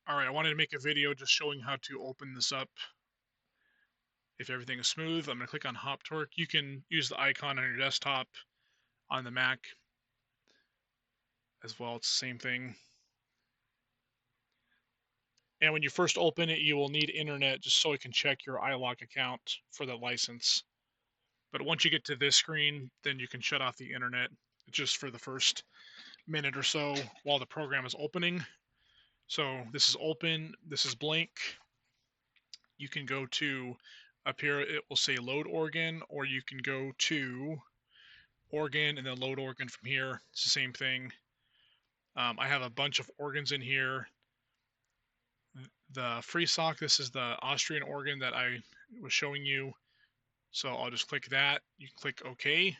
Alright, I wanted to make a video just showing how to open this up if everything is smooth. I'm going to click on HopTorque. You can use the icon on your desktop on the Mac as well. It's the same thing. And when you first open it, you will need internet just so it can check your iLok account for the license. But once you get to this screen, then you can shut off the internet just for the first minute or so while the program is opening. So this is open, this is blank. You can go to up here, it will say load organ, or you can go to organ and then load organ from here. It's the same thing. I have a bunch of organs in here. The Freesock, this is the Austrian organ that I was showing you. So I'll just click that. You can click OK.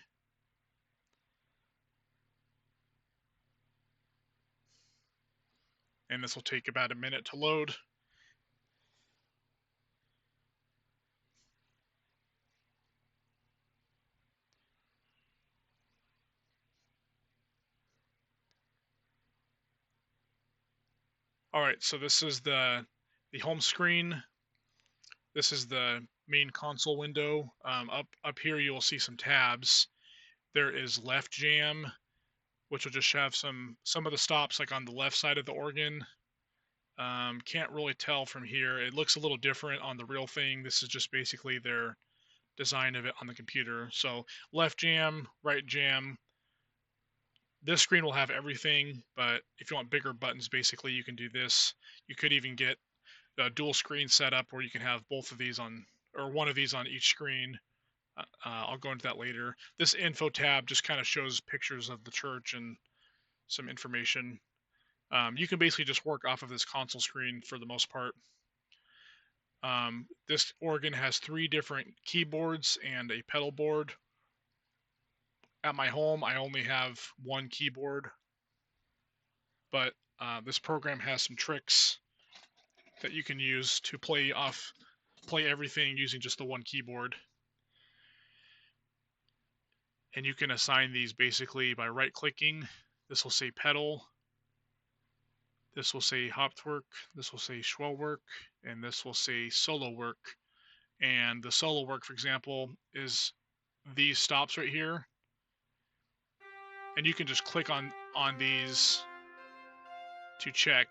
And this will take about a minute to load. All right, so this is the home screen. This is the main console window. Up here, you will see some tabs. There is left jam, which will just have some of the stops like on the left side of the organ. Can't really tell from here. It looks a little different on the real thing. This is just basically their design of it on the computer. So left jam, right jam. This screen will have everything, but if you want bigger buttons, basically you can do this. You could even get a dual screen setup where you can have both of these on, or one of these on each screen. I'll go into that later. This info tab just kind of shows pictures of the church and some information. You can basically just work off of this console screen for the most part. This organ has 3 different keyboards and a pedal board. At my home, I only have 1 keyboard, but this program has some tricks that you can use to play everything using just the 1 keyboard. And you can assign these basically by right-clicking. This will say pedal. This will say HopTorque. This will say Schwellwerk, and this will say solo work. And the solo work, for example, is these stops right here. And you can just click on these to check.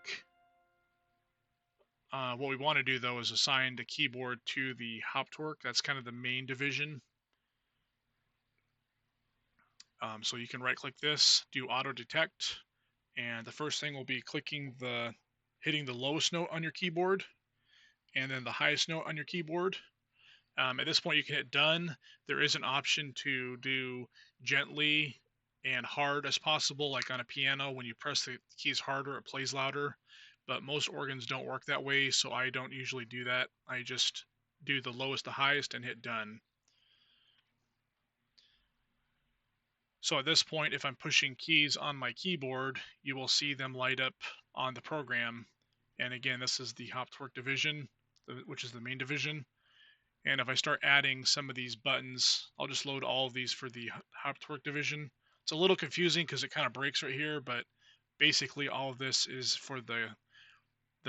What we want to do though is assign the keyboard to the HopTorque. That's kind of the main division. So you can right click this, do auto detect, and the first thing will be hitting the lowest note on your keyboard and then the highest note on your keyboard. At this point you can hit done. There is an option to do gently and hard as possible, like on a piano. When you press the keys harder, it plays louder, but most organs don't work that way, so I don't usually do that. I just do the lowest to highest and hit done. So at this point, if I'm pushing keys on my keyboard, you will see them light up on the program. And again, this is the HopTorque division, which is the main division. And if I start adding some of these buttons, I'll just load all of these for the HopTorque division. It's a little confusing because it kind of breaks right here, but basically all of this is for the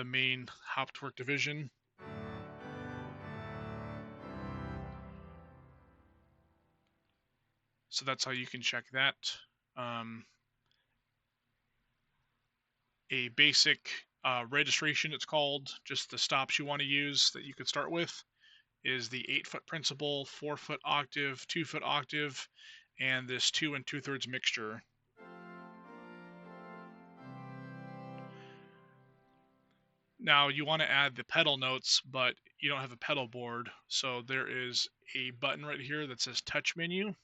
main HopTorque division. So that's how you can check that. A basic registration, it's called, just the stops you want to use that you could start with, is the 8-foot principal, 4-foot octave, 2-foot octave, and this 2 2/3 mixture. Now you want to add the pedal notes, but you don't have a pedal board, so there is a button right here that says touch menu.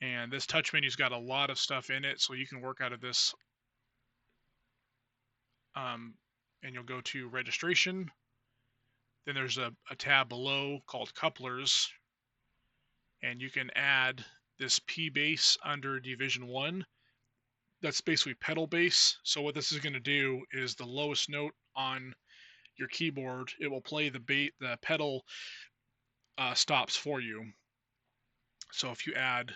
And this touch menu's got a lot of stuff in it, so you can work out of this. And you'll go to registration. Then there's a tab below called couplers, and you can add this P bass under division 1. That's basically pedal bass. So what this is going to do is the lowest note on your keyboard, it will play the pedal stops for you. So if you add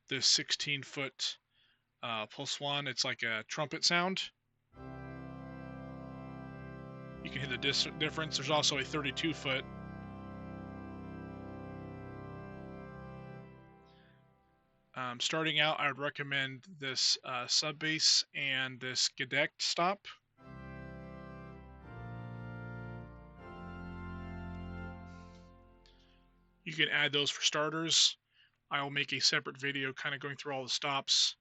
this 16-foot +1, it's like a trumpet sound. You can hear the difference. There's also a 32 foot. Starting out, I would recommend this sub bass and this Gedect stop. You can add those for starters. I will make a separate video kind of going through all the stops,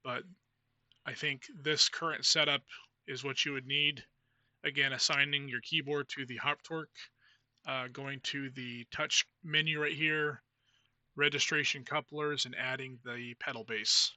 but I think this current setup is what you would need. Again, assigning your keyboard to the Hoptorque, going to the touch menu right here, registration couplers, and adding the pedal bass.